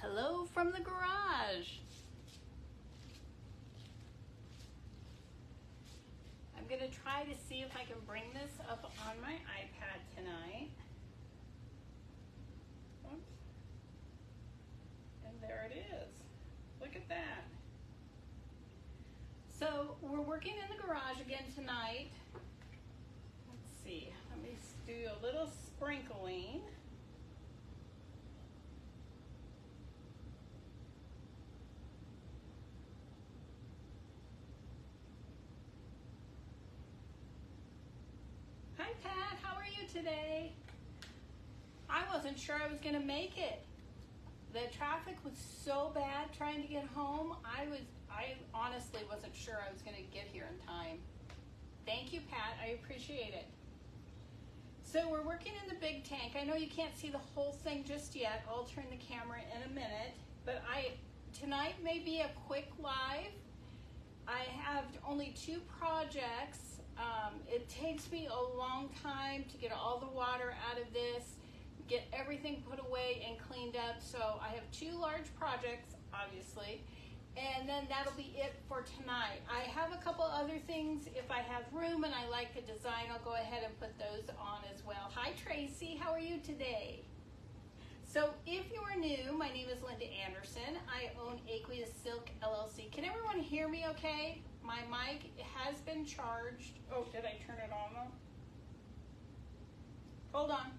Hello from the garage. I'm gonna try to see if I can bring this up on my iPad tonight. Oops. And there it is. Look at that. So we're working in the garage again tonight. Let's see, let me do a little sprinkling. Hi Pat, how are you today? I wasn't sure I was gonna make it. The traffic was so bad trying to get home. I honestly wasn't sure I was gonna get here in time. Thank you, Pat, I appreciate it. So we're working in the big tank. I know you can't see the whole thing just yet. I'll turn the camera in a minute, but tonight may be a quick live. I have only 2 projects. It takes me a long time to get all the water out of this, get everything put away and cleaned up. So I have 2 large projects, obviously, and then that'll be it for tonight. I have a couple other things. If I have room and I like the design, I'll go ahead and put those on as well. Hi Tracy, how are you today? So if you are new, my name is Linda Anderson. I own Aqueous Silk LLC. Can everyone hear me okay? My mic has been charged. Oh, did I turn it on though? Hold on.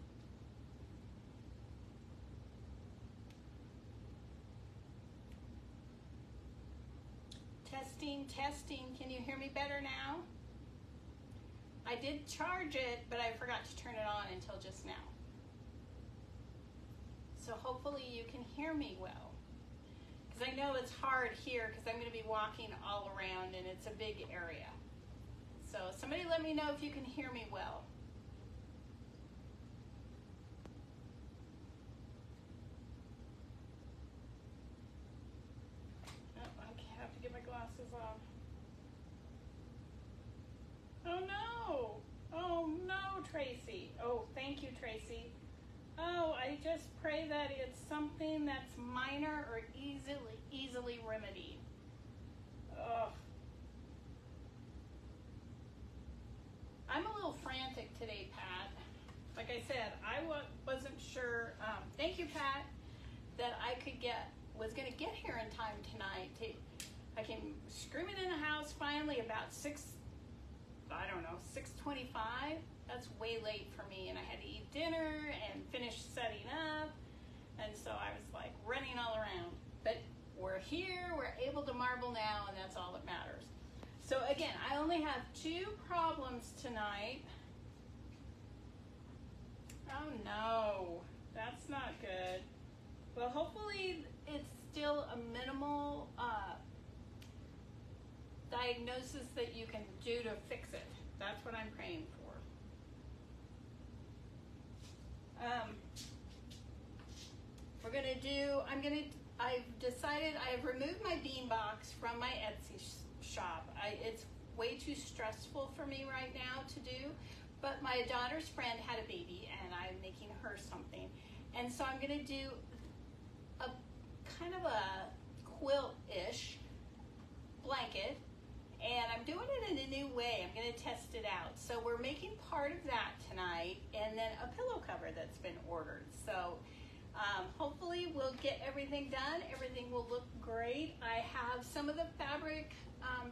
Testing, testing. Can you hear me better now? I did charge it, but I forgot to turn it on until just now. So hopefully you can hear me well. Because I know it's hard here because I'm going to be walking all around and it's a big area. So somebody let me know if you can hear me well. Oh, I have to get my glasses off. Oh no! Oh no, Tracy. Oh, thank you, Tracy. Oh, I just pray that it's something that's minor or easily remedied. Ugh. I'm a little frantic today, Pat. Like I said, I wasn't sure. Thank you, Pat, that I was going to get here in time tonight. I came screaming in the house finally about 6:25. That's way late for me, and I had to eat dinner and finish setting up, and so I was like running all around. But we're here, we're able to marble now, and that's all that matters. So again, I only have 2 problems tonight. Oh no, that's not good. Well, hopefully it's still a minimal diagnosis that you can do to fix it. That's what I'm praying for. I've decided, I've removed my bean box from my Etsy shop. It's way too stressful for me right now to do, but my daughter's friend had a baby and I'm making her something. And so I'm gonna do a kind of a quilt-ish blanket, and I'm doing it in a new way. I'm going to test it out. So we're making part of that tonight, and then a pillow cover that's been ordered. So hopefully we'll get everything done. Everything will look great. I have some of the fabric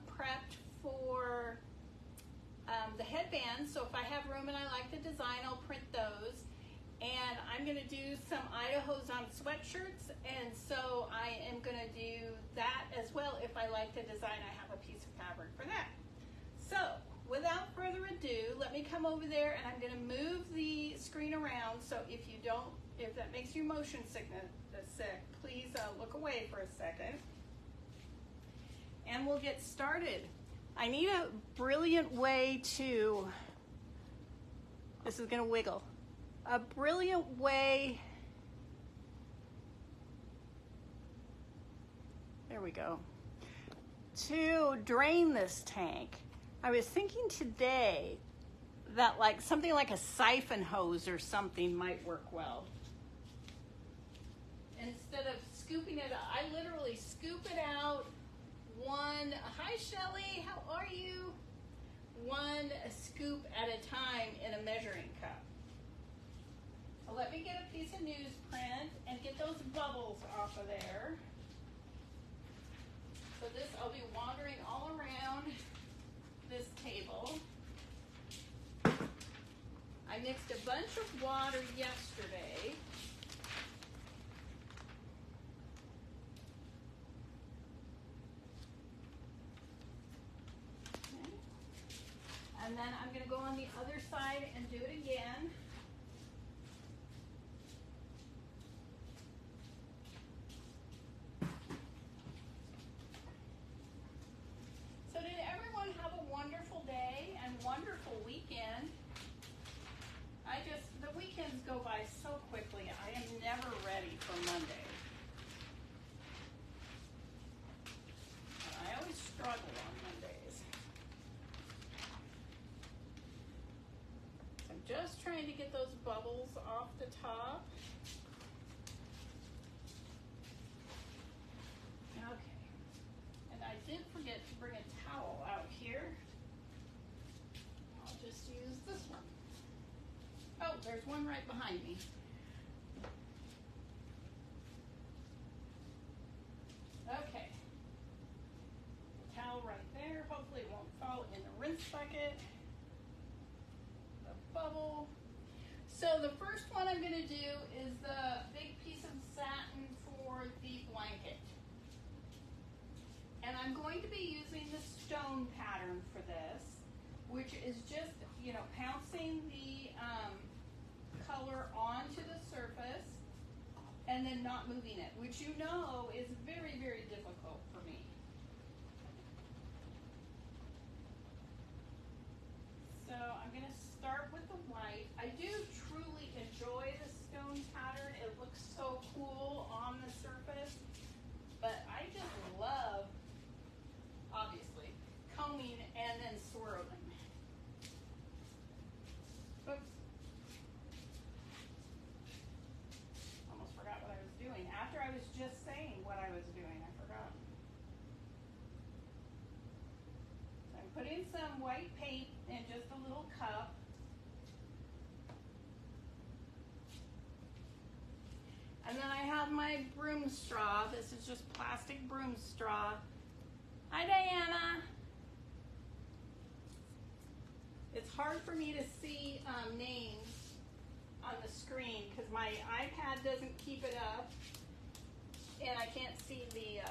prepped for the headbands. So if I have room and I like the design, I'll print those. And I'm going to do some Idaho's on sweatshirts, and so I am going to do that as well. If I like the design, I have a piece of fabric for that. So without further ado, let me come over there, and I'm going to move the screen around. So if that makes you motion sick, please look away for a second, and we'll get started. I need a brilliant way to, this is going to wiggle. A brilliant way, there we go, to drain this tank. I was thinking today that like something like a siphon hose or something might work well. Instead of scooping it, I literally scoop it out one, hi Shelly, how are you? One scoop at a time in a measuring cup. So let me get a piece of newsprint and get those bubbles off of there. So this, I'll be wandering all around this table. I mixed a bunch of water yesterday. Okay. And then I'm going to go on the other side and do it again. So did everyone have a wonderful day and wonderful weekend? The weekends go by so quickly. I am never ready for Monday. I always struggle on Mondays. I'm just trying to get those bubbles off the top. Okay. And I did forget to bring a towel out here. I'll just use this one. Oh, there's one right behind me. Okay. The towel right there. Hopefully it won't fall in the rinse bucket. The bubble. So the first one I'm going to do is the big piece of satin for the blanket. And I'm going to be using the stone pattern for this, which is just, pouncing the color onto the surface and then not moving it, which is very, very difficult for me. So I'm going to start with the white. I do truly enjoy the stone pattern. It looks so cool on the surface, but I just love, obviously, combing and then swirling. Oops. Almost forgot what I was doing. After I was just saying what I was doing, I forgot. So I'm putting some white paint in just a little cup. And then I have my broom straw. This is just plastic broom straw. Hi, Diana. It's hard for me to see names on the screen because my iPad doesn't keep it up and I can't see the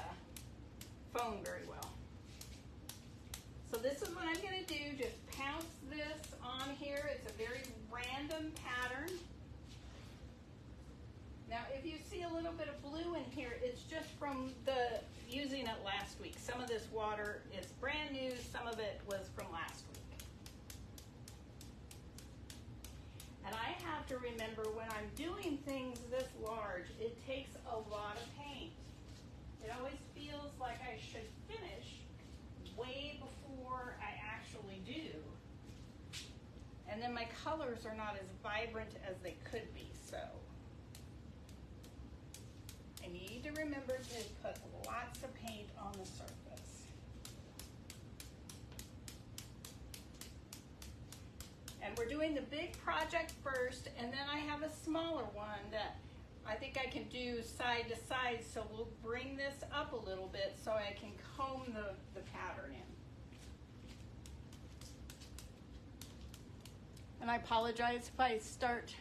phone very well. So this is what I'm going to do. Just pounce this on here. It's a very random pattern. Now if you see a little bit of blue in here, it's just from using it last week. Some of this water is brand new, some of it was from last week. And I have to remember when I'm doing things this large, it takes a lot of paint. It always feels like I should finish way before I actually do. And then my colors are not as vibrant as they could be, so I need to remember to put lots of paint on the surface. And we're doing the big project first, and then I have a smaller one that I think I can do side to side, so we'll bring this up a little bit so I can comb the pattern in. And I apologize if I start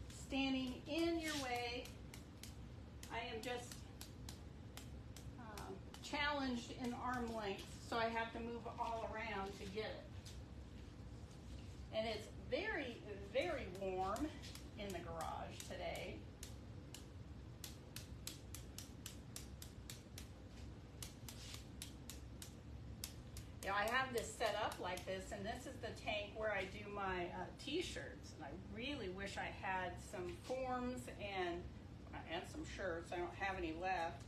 standing in your way. I am just challenged in arm length, so I have to move all around to get it. And it's very, very warm in the garage today. I have this set up like this, and this is the tank where I do my t-shirts. And I really wish I had some forms and some shirts. I don't have any left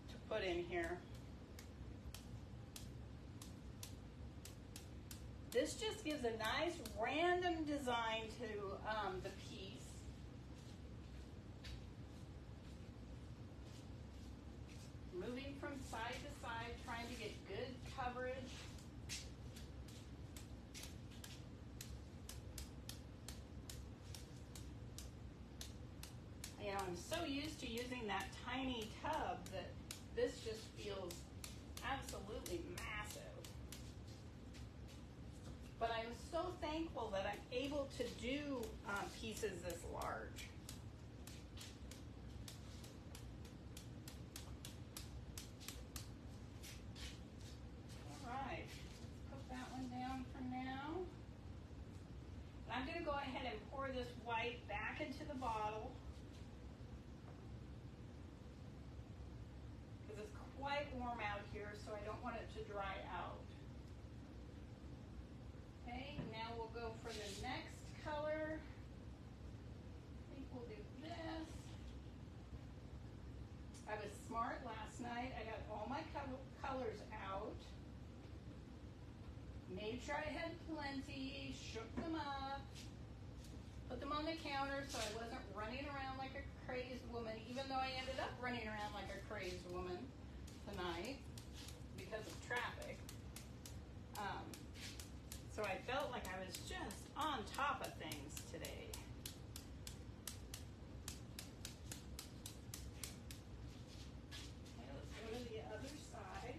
to put in here. This just gives a nice random design to the piece. know, I'm so used to using that tiny tub that this just feels absolutely massive. But I'm so thankful that I'm able to do pieces this large. All right, put that one down for now. And I'm going to go ahead and pour this white back into the bottle, because it's quite warm out here, so I don't want it to dry out. Okay, now we'll go for the next color. I think we'll do this. I was smart last night. I got all my colors out. Made sure I had plenty, shook them up, put them on the counter so I wasn't running around like a crazed woman, even though I ended up running around like a crazed woman tonight because of traffic. So I felt like I was just on top of things today. Okay, let's go to the other side.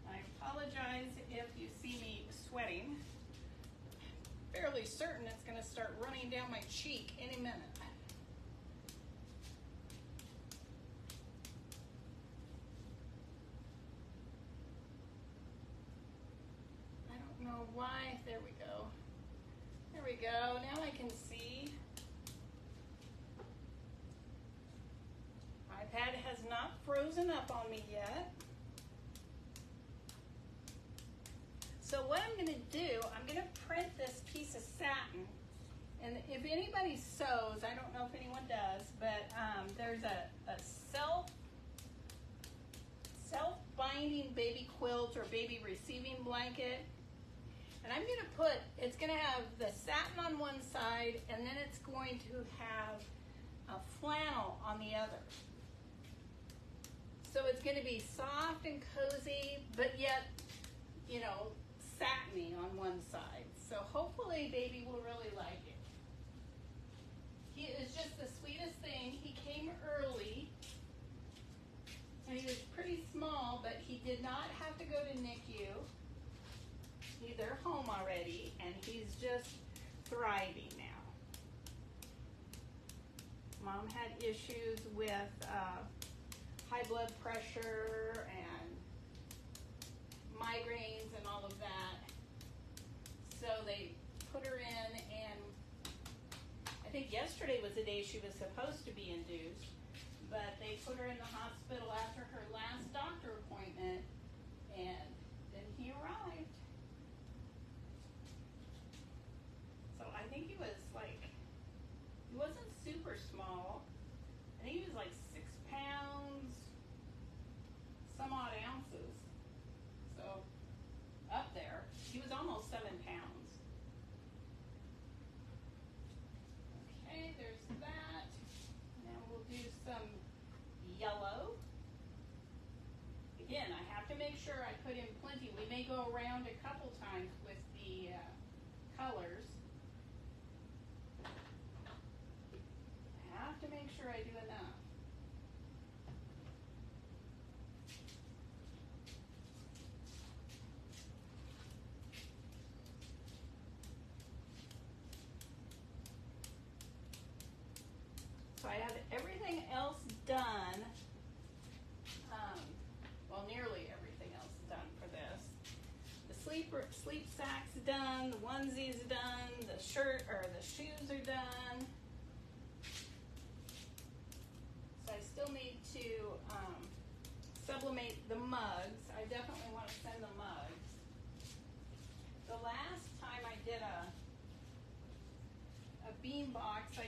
I apologize if you see me sweating. Fairly certain it's going to start running down my cheek any minute. Know why. There we go. There we go. Now I can see. iPad has not frozen up on me yet. So what I'm going to do, I'm going to print this piece of satin. And if anybody sews, I don't know if anyone does, but there's a self-binding baby quilt or baby receiving blanket. And I'm going to put, it's going to have the satin on one side, and then it's going to have a flannel on the other. So it's going to be soft and cozy, but yet, you know, satiny on one side. So hopefully baby will really like it. He is just the sweetest thing. He came early, and he was pretty small, but he did not have to go to NICU. They're home already, and he's just thriving now. Mom had issues with high blood pressure and migraines and all of that. So they put her in, and I think yesterday was the day she was supposed to be induced, but they put her in the hospital after her last doctor appointment, and then he arrived. I think he was like, he wasn't super small. I think he was like 6 pounds, some odd ounces. So up there, he was almost 7 pounds. Okay, there's that. Now we'll do some yellow. Again, I have to make sure I put in plenty. We may go around a couple times with the colors. To make sure I do enough. So I have everything else done, well, nearly everything else done for this. The sleep sack's done, the onesie's done, the shirt or the shoes are done. Still need to sublimate the mugs. I definitely want to send the mugs. The last time I did a bean box,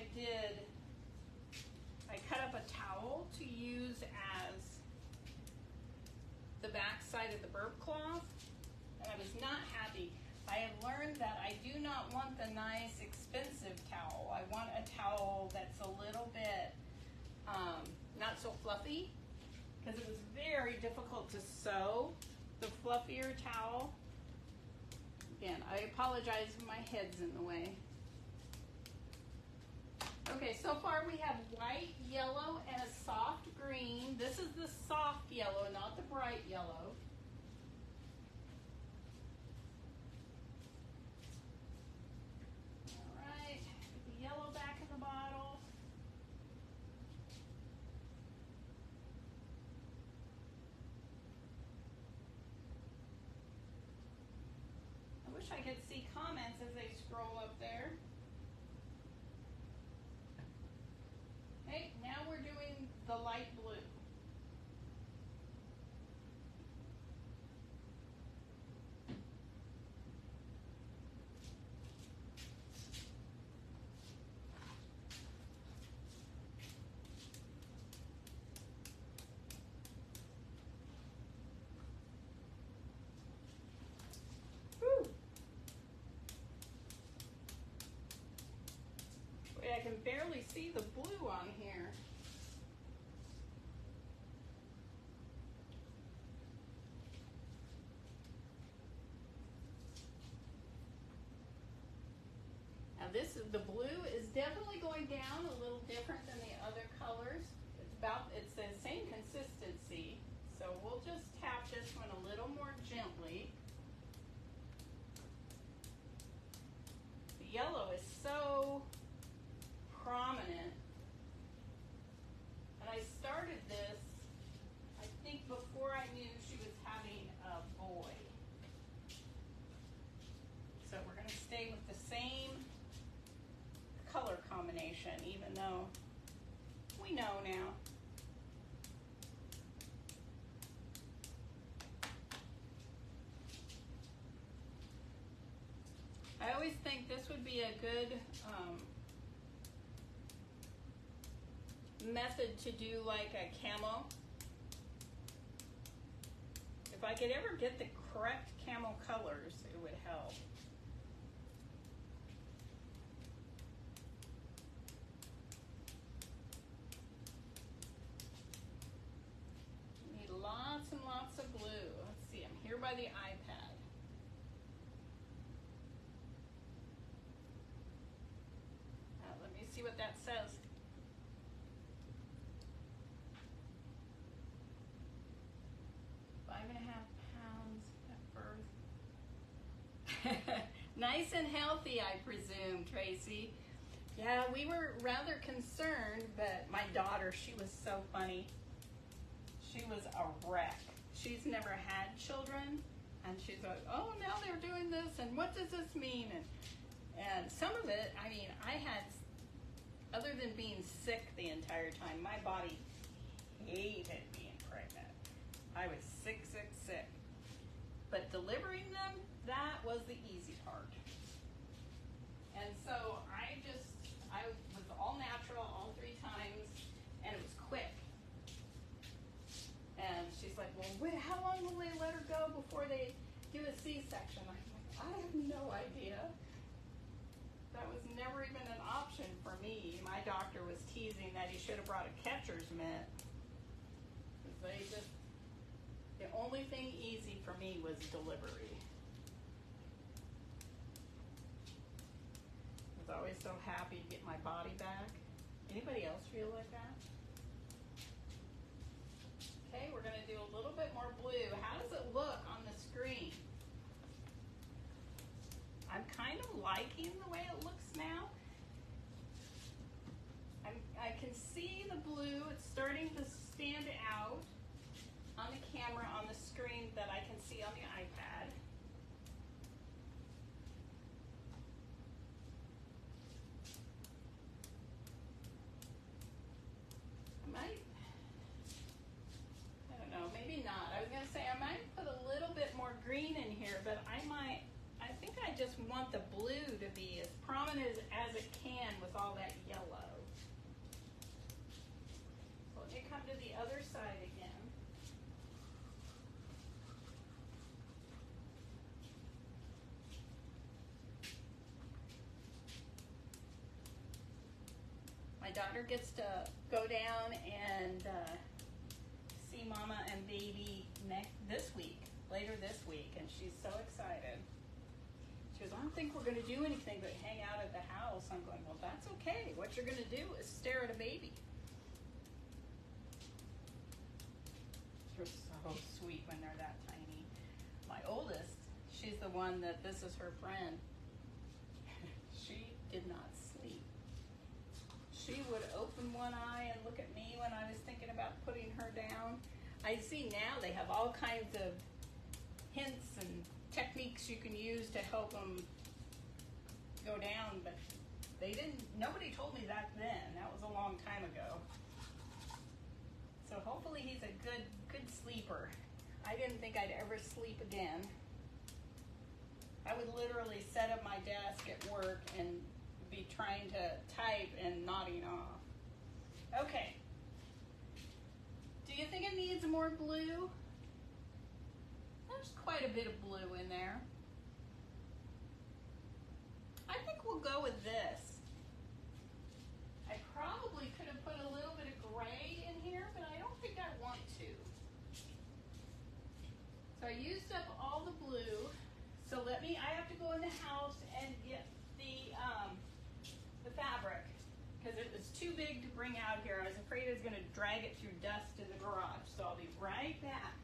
I cut up a towel to use as the back side of the burp cloth, and I was not happy. I have learned that I do not want the nice expensive towel. I want a towel that's a little bit not so fluffy, because it was very difficult to sew the fluffier towel. Again, I apologize if my head's in the way. so far we have white, yellow, and a soft green. This is the soft yellow, not the bright yellow. All right, put the yellow back in the bottle. I wish I could see comments as they scroll up there. Okay, now we're doing the light blue. Whew. Wait, I can barely see the blue on here. Now the blue is definitely going down a little different than the other colors. It's the same consistency, so we'll just tap this one a little more gently. The yellow is so prominent, and I started this, I think, before I knew she was having a boy. So we're going to stay with the same color combination, even though we know now. I always think this would be a good method to do like a camo. If I could ever get the correct camo colors, it would help. Lots and lots of blue. Let's see, I'm here by the iPad. Let me see what that says. £5.5 at birth. Nice and healthy, I presume, Tracy. Yeah, we were rather concerned, but my daughter, she was so funny. She was a wreck. She's never had children, and she's like, oh, now they're doing this, and what does this mean? And some of it, I mean, I had, other than being sick the entire time, my body hated being pregnant. I was sick. But delivering them, that was the easy part. And so I was all natural all 3 times, and it was quick. And she's like, well, wait, how long will they let her go before they do a C-section? I'm like, I have no idea. That was never even an option for me. My doctor was teasing that he should have brought a catcher's mitt. The only thing easy for me was delivery. I was always so happy to get my body back. Anybody else feel like that? Okay, we're going to do a little bit more blue. How does it look on the screen? I'm kind of liking the way it looks now. I can see the blue. It's starting to stand out on the camera, on the screen that I can see on the iPad. I don't know, maybe not. I was going to say I might put a little bit more green in here, but I think I just want the blue to be as prominent as it can with all that yellow. So let me come to the other side again. My daughter gets to go down and see Mama and Baby later this week, and she's so excited. She goes, I don't think we're going to do anything but hang out at the house. I'm going, well, that's okay. what you're gonna do is stare at a baby. They're so sweet when they're that tiny. My oldest, she's the one that this is her friend. She did not sleep. She would open one eye and look at me when I was thinking about putting her down. I see now they have all kinds of hints and techniques you can use to help them go down, but nobody told me that then. That was a long time ago. So hopefully he's a good sleeper. I didn't think I'd ever sleep again. I would literally set up my desk at work and be trying to type and nodding off. Okay. Do you think it needs more blue? There's quite a bit of blue in there. I think we'll go with this. I probably could have put a little bit of gray in here, but I don't think I want to. So I used up all the blue. So I have to go in the house and get the fabric because it was too big to bring out here. I was afraid I was going to drag it through dust in the garage. So I'll be right back.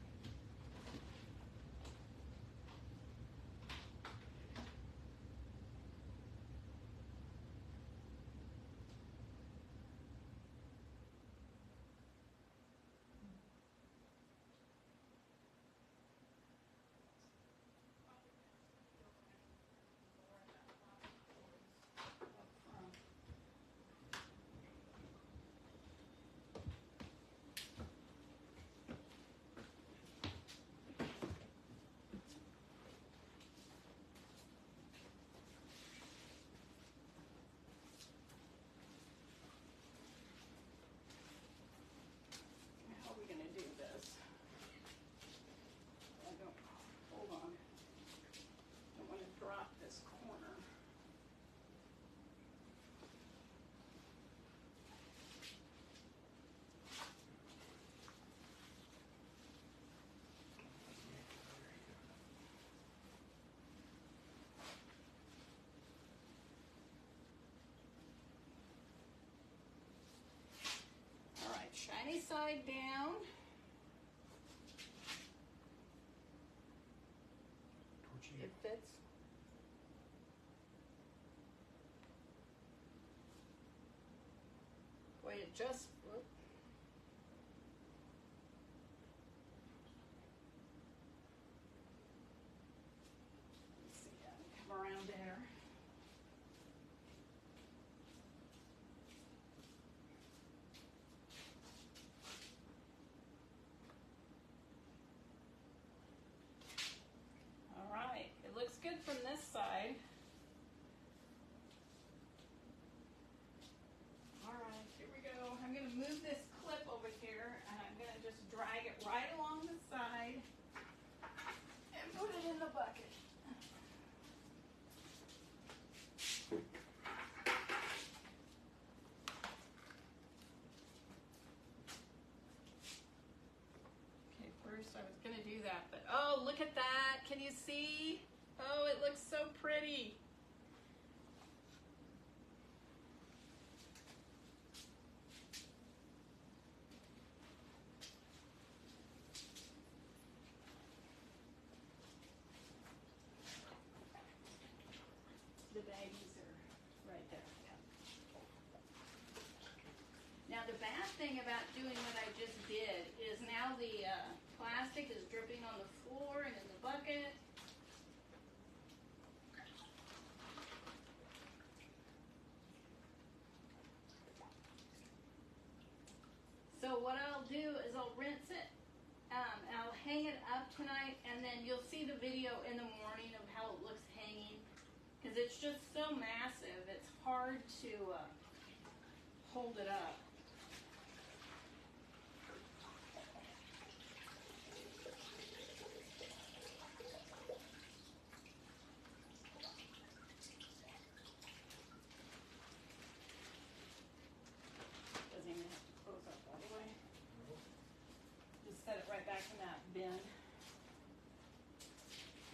Shiny side down. It fits. Boy, it just. Whoop. Let's see, come around there. Looks good from this side. All right, here we go. I'm going to move this clip over here and I'm going to just drag it right along the side and put it in the bucket. Okay, first I was going to do that, but oh, look at that. Can you see? Oh, it looks so pretty. The baggies are right there. Yeah. Now the bad thing about doing what I just did is now the plastic is dripping on the floor and in the bucket. So what I'll do is I'll rinse it, I'll hang it up tonight, and then you'll see the video in the morning of how it looks hanging, because it's just so massive, it's hard to hold it up.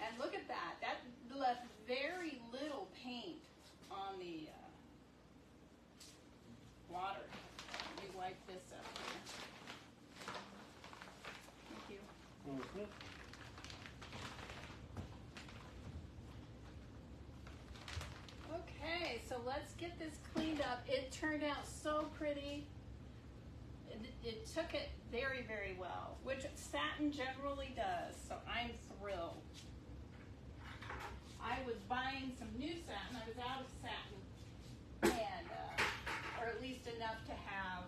And look at that. That left very little paint on let's get this cleaned up. It turned out so pretty. It took it very, very well, which satin generally does, so I'm thrilled. I was buying some new satin. I was out of satin, and or at least enough to have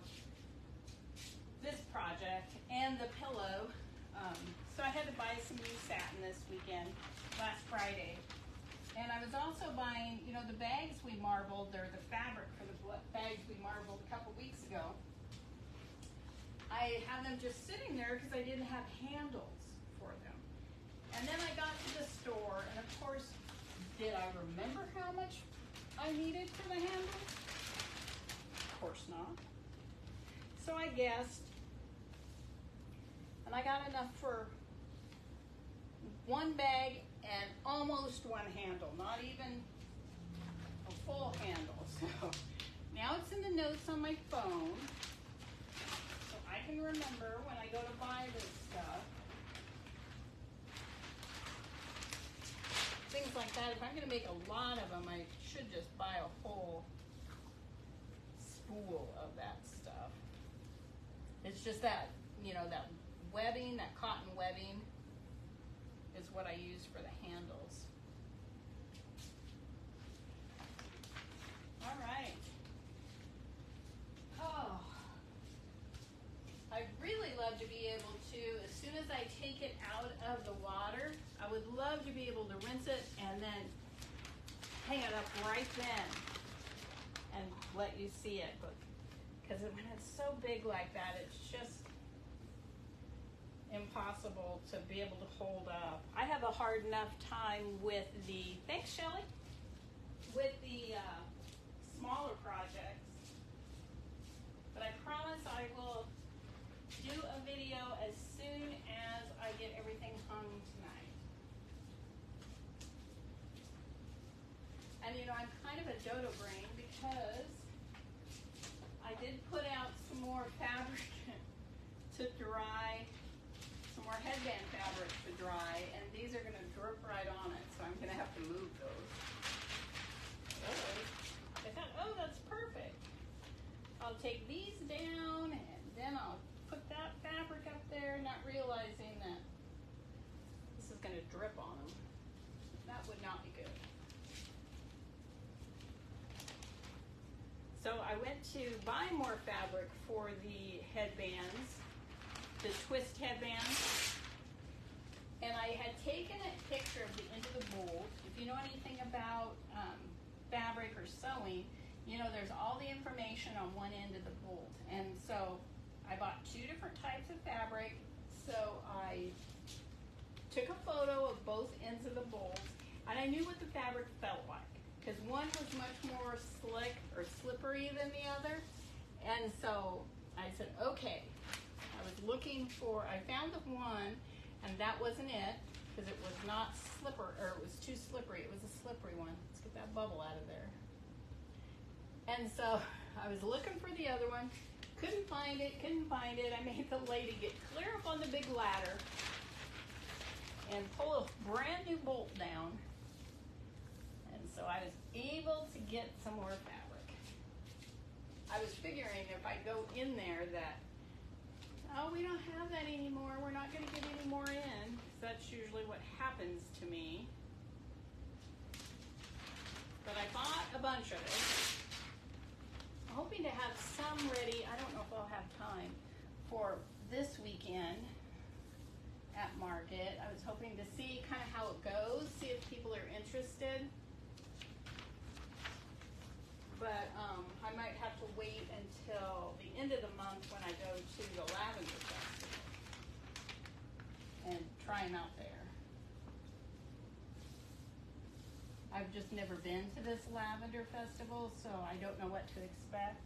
this project and the pillow. So I had to buy some new satin this weekend, last Friday. And I was also buying, you know, the bags we marbled, or the fabric for the bags we marbled a couple weeks ago. I had them just sitting there because I didn't have handles for them. And then I got to the store, and of course, did I remember how much I needed for the handles? Of course not. So I guessed, and I got enough for one bag and almost one handle, not even a full handle. So now it's in the notes on my phone, so I can remember when I go to buy this stuff. Things like that. If I'm going to make a lot of them, I should just buy a whole spool of that stuff. It's just that, you know, that webbing, that cotton webbing, is what I use for the handles. All right. Oh, I'd really love to be able to, as soon as I take it out of the water, I would love to be able to rinse it and then hang it up right then and let you see it. But because when it's so big like that, it's just impossible to be able to hold up. I have a hard enough time with the, thanks Shelly, with the smaller projects, but I promise I will do a video as soon as I get everything hung tonight. And you know, I'm kind of a dodo brain because I did put out some more fabric to dry, some more headband fabric to dry, and these are going to drip right on it, so I'm going to have to move those. I thought, oh, that's perfect. I'll take these down, and then I'll put that fabric up there, not realizing that this is going to drip on them. That would not be good. So I went to buy more fabric for the headbands, the twist headbands, and I had taken a picture of the end of the mold. If you know anything about fabric or sewing, you know there's all the information on one end of the mold. And so I bought two different types of fabric, so I took a photo of both ends of the mold, and I knew what the fabric felt like, because one was much more slick or slippery than the other. And so I said, okay, I was looking for, I found the one, and that wasn't it, because it was not slipper, or it was too slippery. It was a slippery one. Let's get that bubble out of there. And so I was looking for the other one, couldn't find it. I made the lady get clear up on the big ladder and pull a brand new bolt down. And so I was able to get some more fabric. I was figuring if I go in there that, oh, we don't have that anymore, we're not going to get any more in. That's usually what happens to me. But I bought a bunch of it. I'm hoping to have some ready. I don't know if I'll have time for this weekend at market. I was hoping to see kind of how it goes, see if people are interested. But I might have to wait until the end of the month when I go to the Lavender Festival and try them out there. I've just never been to this Lavender Festival, so I don't know what to expect.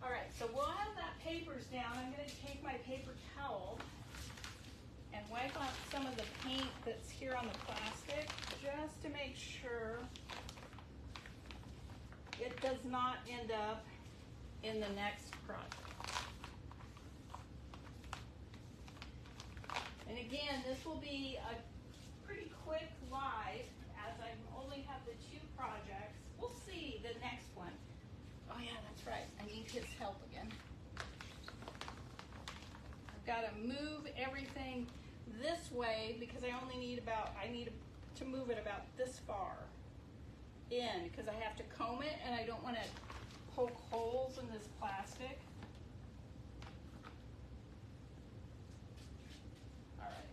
All right, so while that paper's down, I'm going to take my paper towel and wipe off some of the paint that's here on the plastic, just to make sure it does not end up in the next project. And again, this will be a pretty quick live, as I only have the two projects. We'll see. see the next one. Oh yeah, that's right. I need his help again. I've got to move everything this way because I need to move it about this far in because I have to comb it and I don't want to poke holes in this plastic. All right.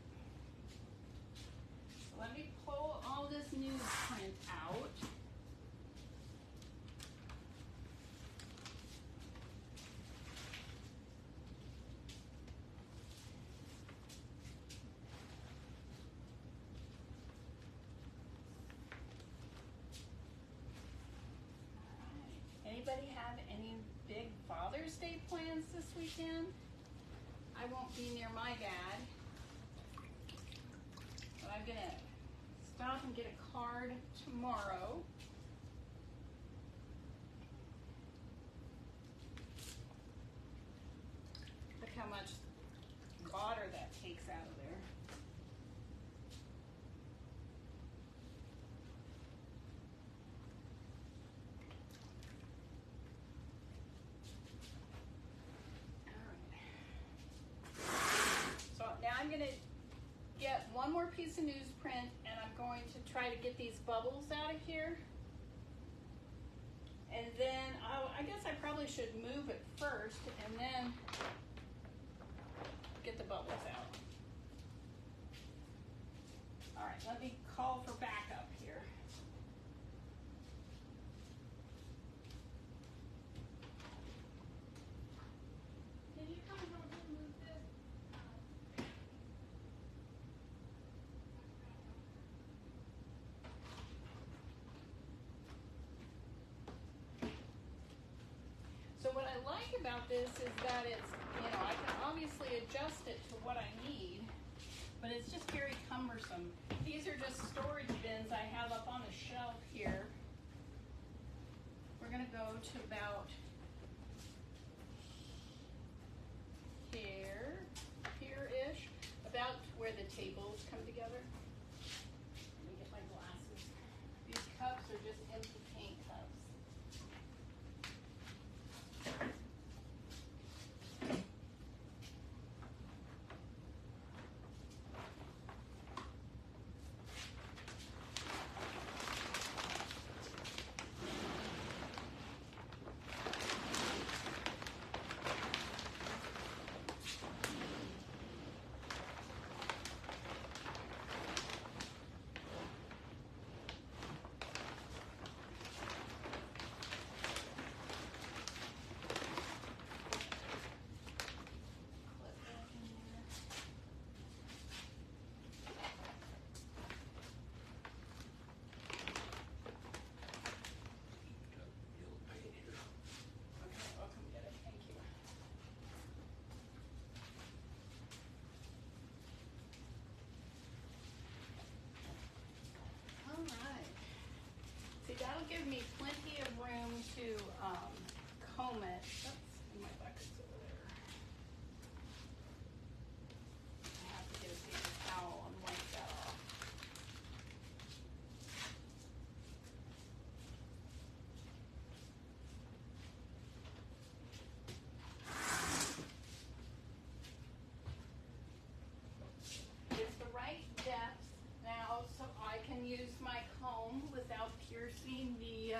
So let me pull all this newsprint out. Anybody have any big Father's Day plans this weekend? I won't be near my dad, but I'm gonna stop and get a card tomorrow. Look how much water that takes out of there. I'm going to get one more piece of newsprint and I'm going to try to get these bubbles out of here. And then I guess I probably should move it first and then get the bubbles out. All right, let me call for backup here. Can you come and help me move this? So what I like about this is that it's, I can obviously adjust it to what I need, but it's just very cumbersome. These are just storage bins I have up on the shelf here. We're gonna go to about here-ish, about where the tables come together. Let me get my glasses. These cups are just empty paint cups. That'll give me plenty of room to comb it. Oops, and my bucket's over there. I have to get a paper towel and wipe that off. It's the right depth now, so I can use my comb without piercing the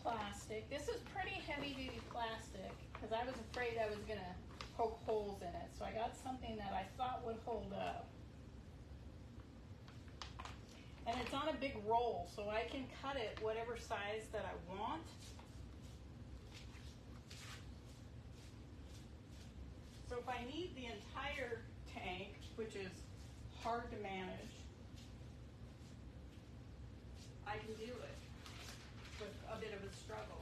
plastic. This is pretty heavy duty plastic because I was afraid I was gonna poke holes in it. So I got something that I thought would hold up. And it's on a big roll, so I can cut it whatever size that I want. So if I need the entire tank, which is hard to manage, I can do it with a bit of a struggle.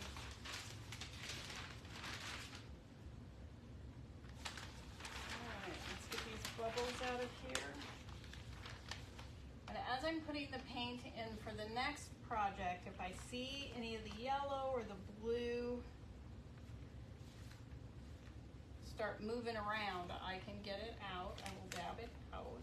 All right, let's get these bubbles out of here. And as I'm putting the paint in for the next project, if I see any of the yellow or the blue start moving around, I can get it out. I will dab it out.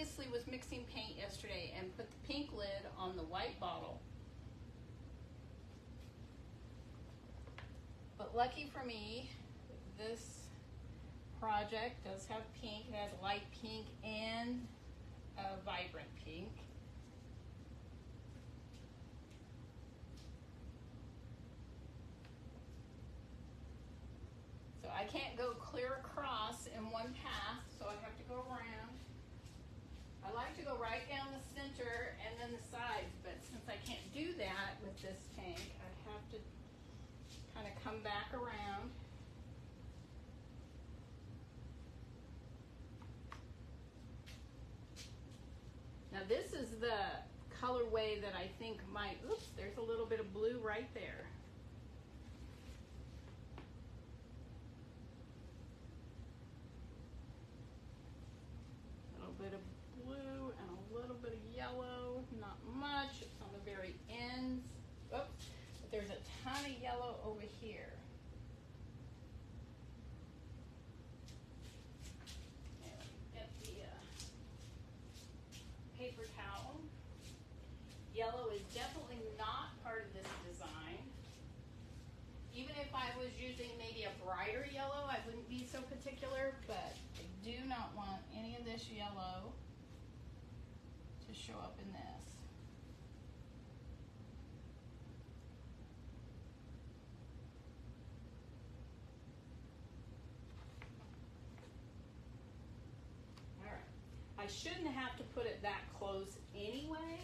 obviously was mixing paint yesterday and put the pink lid on the white bottle. But lucky for me, this project does have pink. It has light pink and a vibrant pink. So I can't go clear across in one path, so I have to go around. I like to go right down the center and then the sides, but since I can't do that with this tank, I have to kind of come back around. Now this is the colorway that I think might, oops, there's a little bit of blue right there. A little bit of blue and a little bit of yellow, not much, it's on the very ends. Oops, but there's a ton of yellow over here. Paper towel. Yellow is definitely not part of this design. Even if I was using maybe a brighter yellow, I wouldn't be so particular, but I do not want any of this yellow to show up in this. I shouldn't have to put it that close anyway.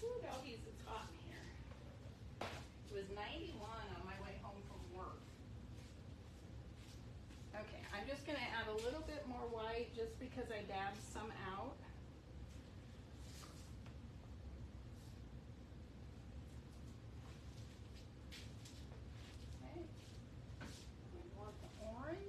Ooh, doggies, it's hot in here. It was 91 on my way home from work. Okay, I'm just going to add a little bit more white just because I dabbed some out. Okay, I want the orange.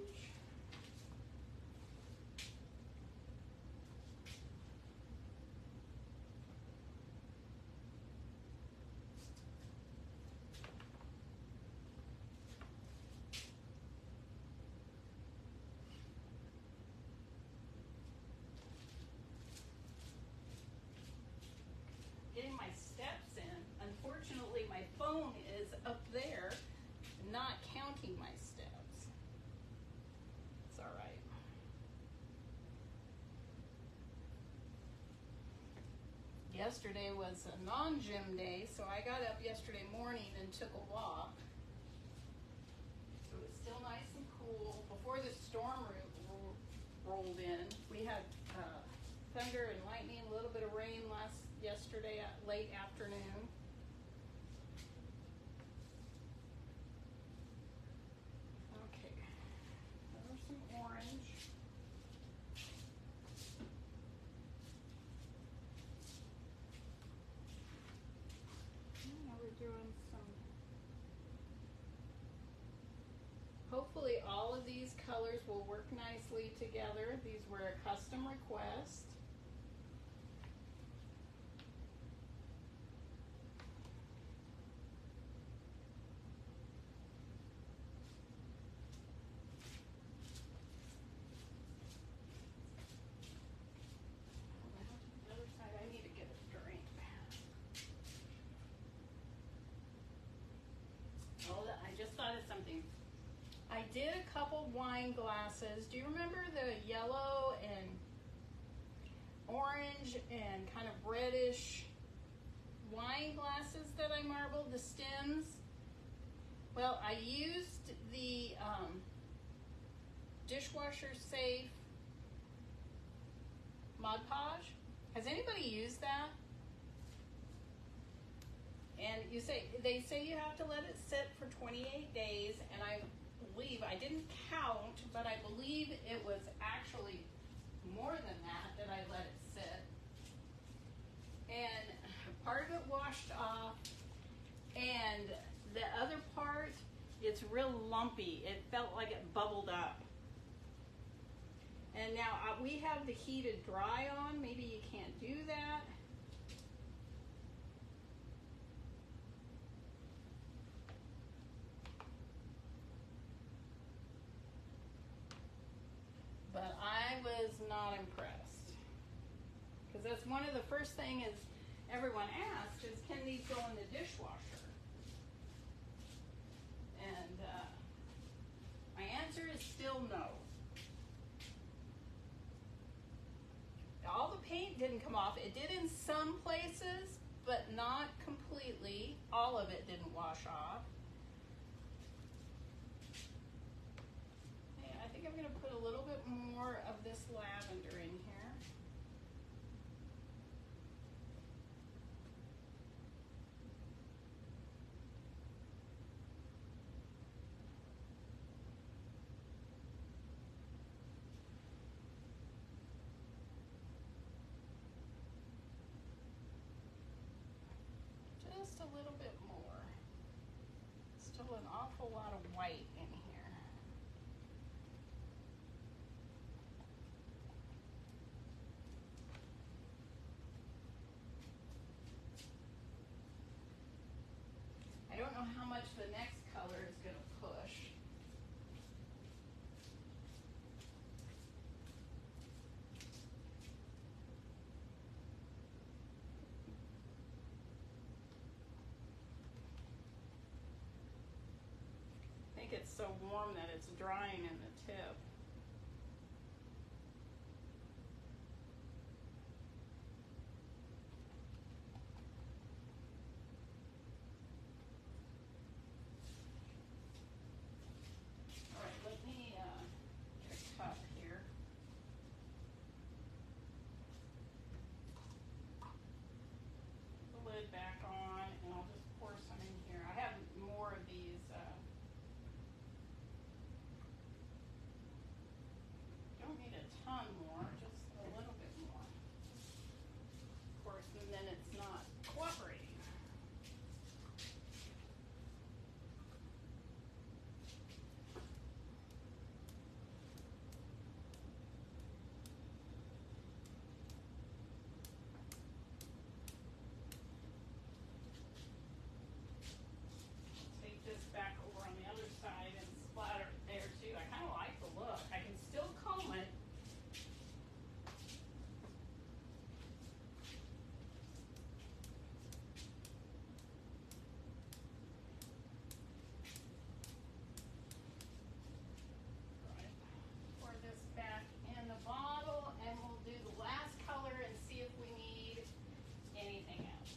Getting my steps in. Unfortunately, my phone is up there, not counting my steps. It's all right. Yesterday was a non-gym day, so I got up yesterday morning and took a walk. So it was still nice and cool. Before the storm rolled in, we had thunder and lightning, a little bit of rain yesterday late afternoon. Okay, there's some orange. Now we're doing some, hopefully all of these colors will work nicely together. These were a custom request. I did a couple wine glasses. Do you remember the yellow and orange and kind of reddish wine glasses that I marbled, the stems? Well, I used the dishwasher safe Mod Podge. Has anybody used that? And they say you have to let it sit for 28 days, and I believe, I didn't count, but I believe it was actually more than that I let it sit. And part of it washed off, and the other part, it's real lumpy. It felt like it bubbled up. And now we have the heated dry on. Maybe you can't do that. was not impressed. Because that's one of the first things everyone asks is, can these go in the dishwasher? And my answer is still no. All the paint didn't come off. It did in some places, but not completely. All of it didn't wash off. Okay, I think I'm going to put a little bit more of this lavender in here. Just a little bit more. Still an awful lot of white in here. I don't know how much the next color is going to push. I think it's so warm that it's drying in the tip. All right, let me get a cup here. Put the lid back on, and I'll just pour some in here. I have more of these. Don't need a ton more, just a little bit more. Of course, and then it's not cooperating. Take this back over on the other side and splatter it there too. I kind of like the look. I can still comb it. Right. Pour this back in the bottle, and we'll do the last color and see if we need anything else.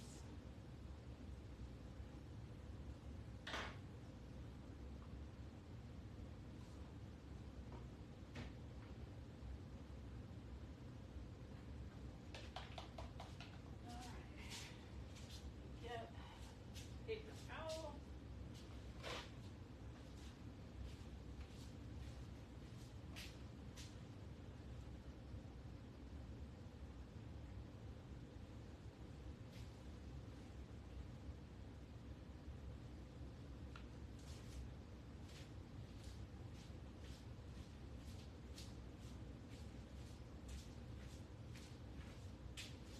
All right. Get paper towel.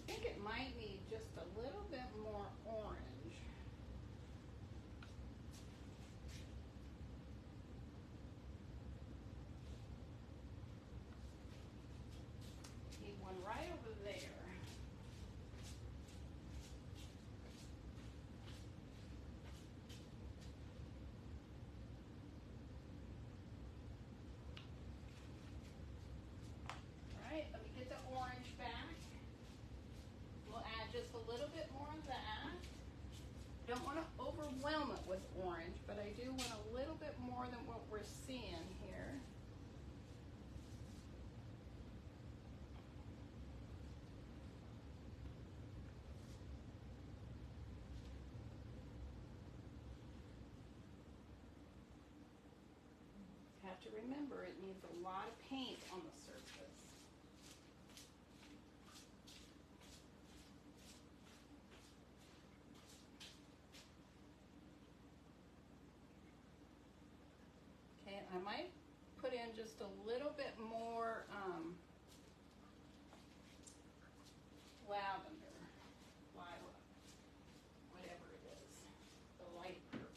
I think it might need just a little bit more orange. Need one right over there. All right, let me get the orange back. We'll add just a little bit more of that. I don't want to overwhelm it with orange, but I do want a little bit more than what we're seeing here. Have to remember it needs a lot of paint on the surface. Okay, I might put in just a little bit more lavender, lilac, whatever it is, the light purple.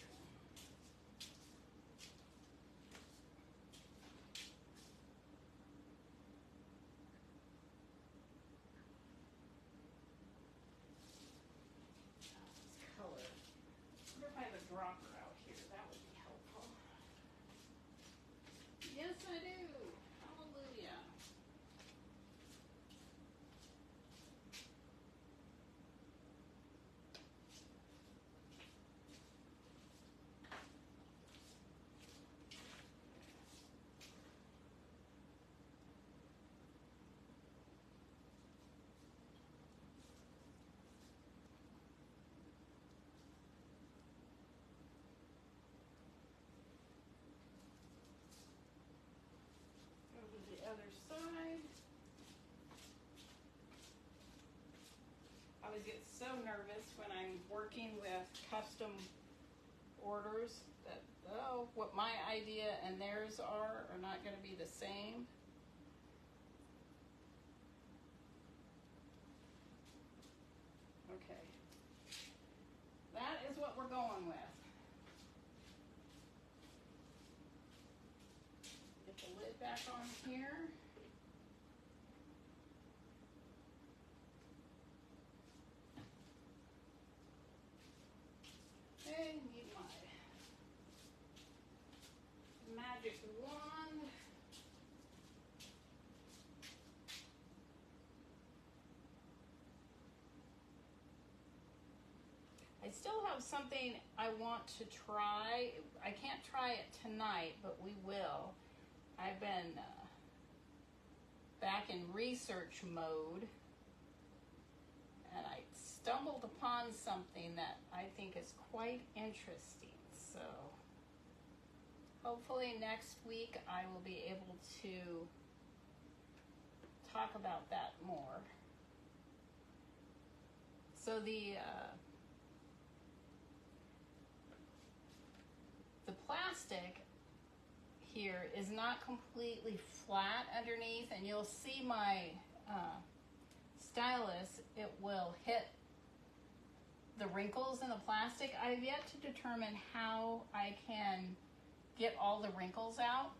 get so nervous when I'm working with custom orders that, oh, what my idea and theirs are not going to be the same. Okay. That is what we're going with. Get the lid back on here. Okay, need my magic wand. I still have something I want to try. I can't try it tonight, but we will. I've been back in research mode, and I stumbled upon something that I think is quite interesting. So hopefully next week I will be able to talk about that more. So the plastic here is not completely flat underneath, and you'll see my stylus, it will hit the wrinkles in the plastic. I've yet to determine how I can get all the wrinkles out.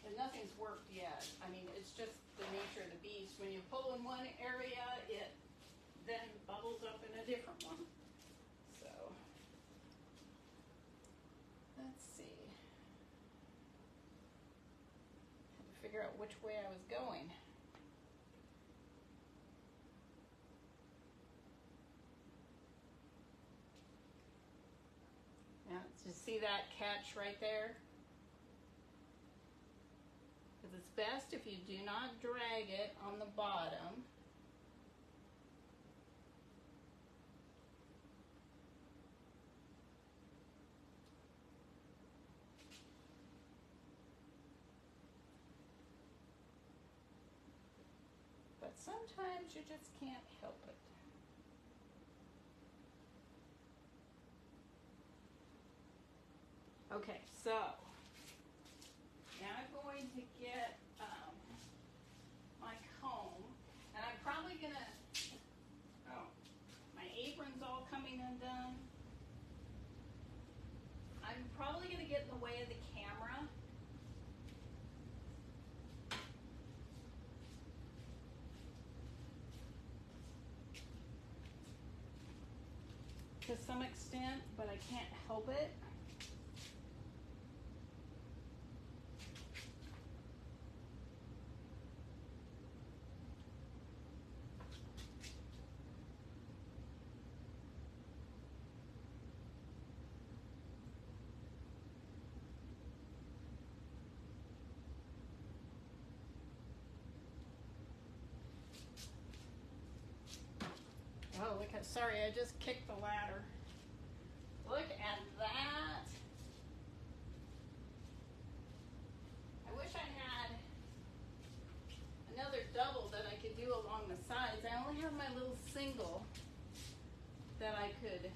And nothing's worked yet. I mean, it's just the nature of the beast. When you pull in one area, it then bubbles up in a different one. So, let's see. Had to figure out which way I was going. Now, to see that catch right there? Because it's best if you do not drag it on the bottom. But sometimes you just can't help it. Okay, so now I'm going to get my comb, and I'm probably gonna, oh, my apron's all coming undone. I'm probably gonna get in the way of the camera. To some extent, but I can't help it. Oh, look at, sorry, I just kicked the ladder. Look at that. I wish I had another double that I could do along the sides. I only have my little single that I could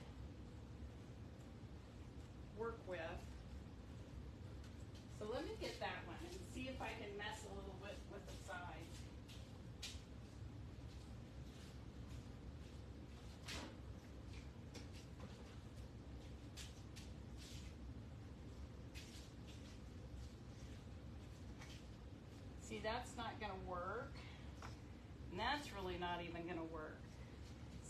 work with. So let me get that one and see if I can mess a little bit with the sides. See, that's not going to work, and that's really not even going to work.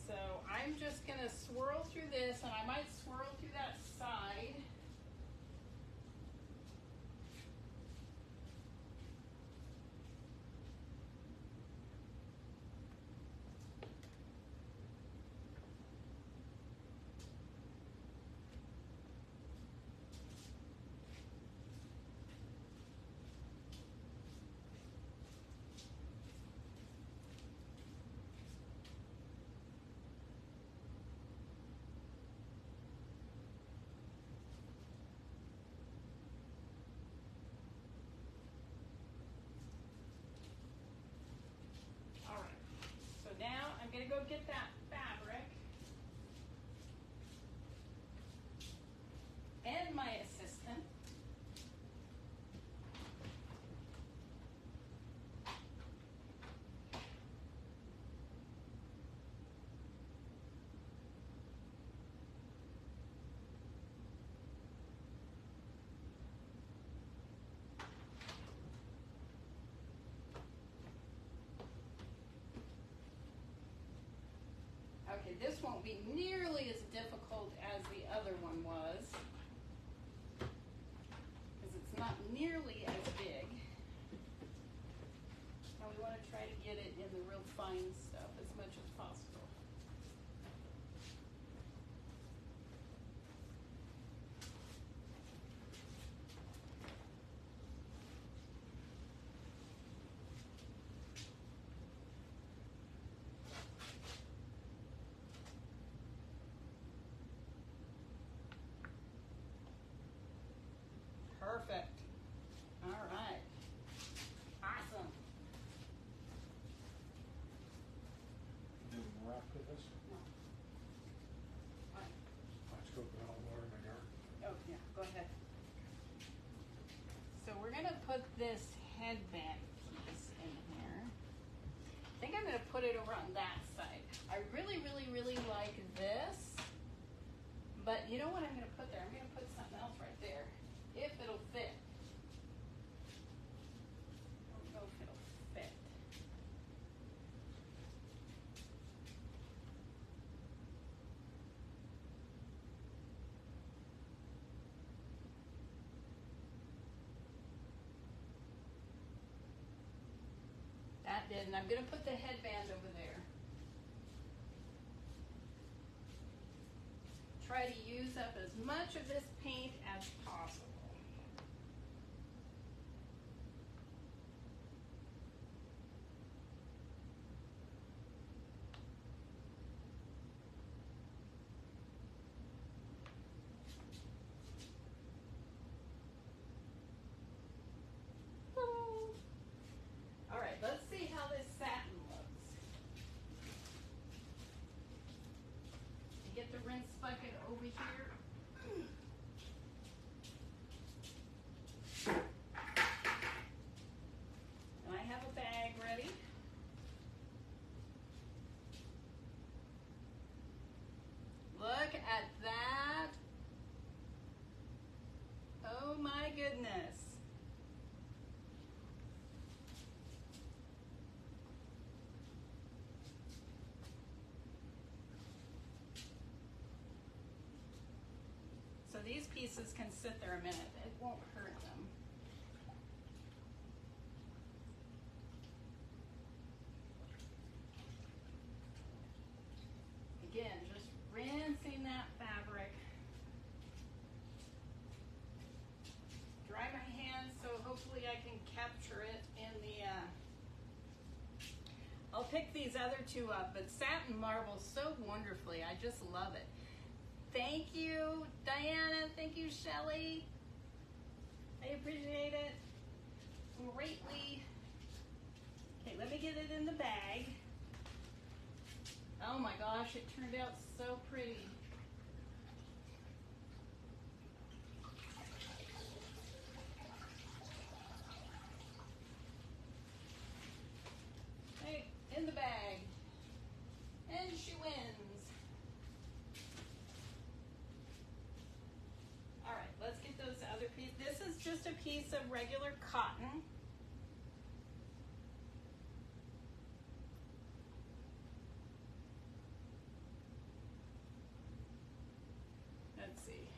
So I'm just going to swirl through this, and I might swirl through that side. go get that fabric. And my assistant. Okay, this won't be nearly as difficult as the other one was, because it's not nearly as big. And we want to try to get it in the real fine stuff as much as possible. Perfect. All right. Awesome. Do wrap with this? No. Fine. Let's go put all water in my yard. Oh, yeah, go ahead. So we're going to put this headband piece in here. I think I'm going to put it over on that side. I really, really, really like this. But you know what I'm going to put there? I'm going to put something else right there. If it'll fit. I don't know if it'll fit. That did, and I'm going to put the headband over there. Try to use up as much of this paint as possible. All right, let's see how this satin looks. Get the rinse bucket over here. And I have a bag ready. Look at that. Oh my goodness. So these pieces can sit there a minute. It won't hurt them. Again, just rinsing that fabric. Dry my hands so hopefully I can capture it in the, I'll pick these other two up, but satin marbles so wonderfully. I just love it. Thank you, Diana. Thank you, Shelly. I appreciate it greatly. Okay, let me get it in the bag. Oh my gosh, it turned out so pretty. Hey, in the bag. And she wins. All right, let's get those other pieces. This is just a piece of regular cotton. Let's see.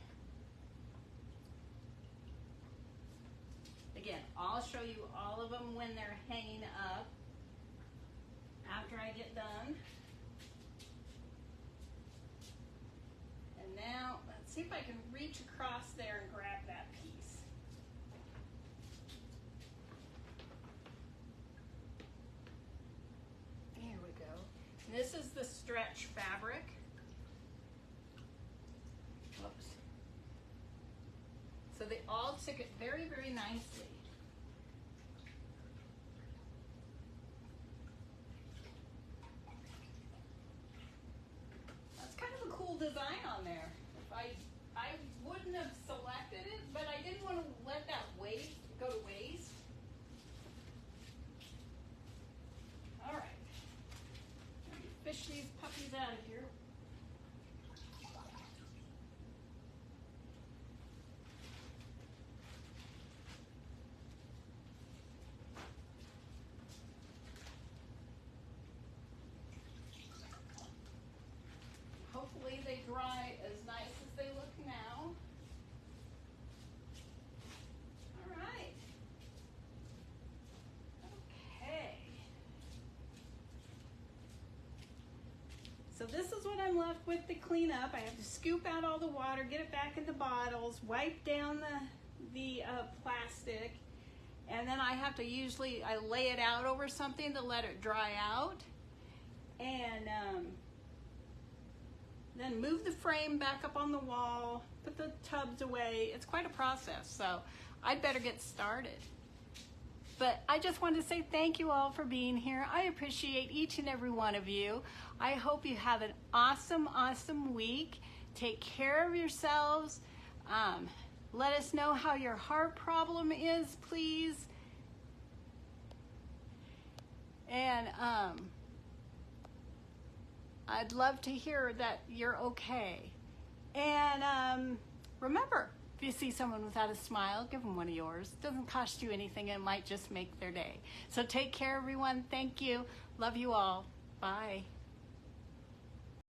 Again, I'll show you all of them when they're hanging up after I get done. And now, let's see if I can reach across there and grab that piece. There we go. And this is the stretch fabric. Oops. So they all took it very, very nicely. design on there. If I wouldn't have selected it, but I didn't want to let that waste go to waste. All right. Let me fish these puppies out of here. Hopefully they dry as nice as they look now. All right. Okay. So this is what I'm left with to clean up. I have to scoop out all the water, get it back in the bottles, wipe down the plastic, and then I have to I lay it out over something to let it dry out, and then move the frame back up on the wall, put the tubs away. It's quite a process, so I'd better get started. But I just wanted to say thank you all for being here. I appreciate each and every one of you. I hope you have an awesome, awesome week. Take care of yourselves. Let us know how your heart problem is, please. And I'd love to hear that you're okay. And remember, if you see someone without a smile, give them one of yours. It doesn't cost you anything. It might just make their day. So take care, everyone. Thank you. Love you all. Bye.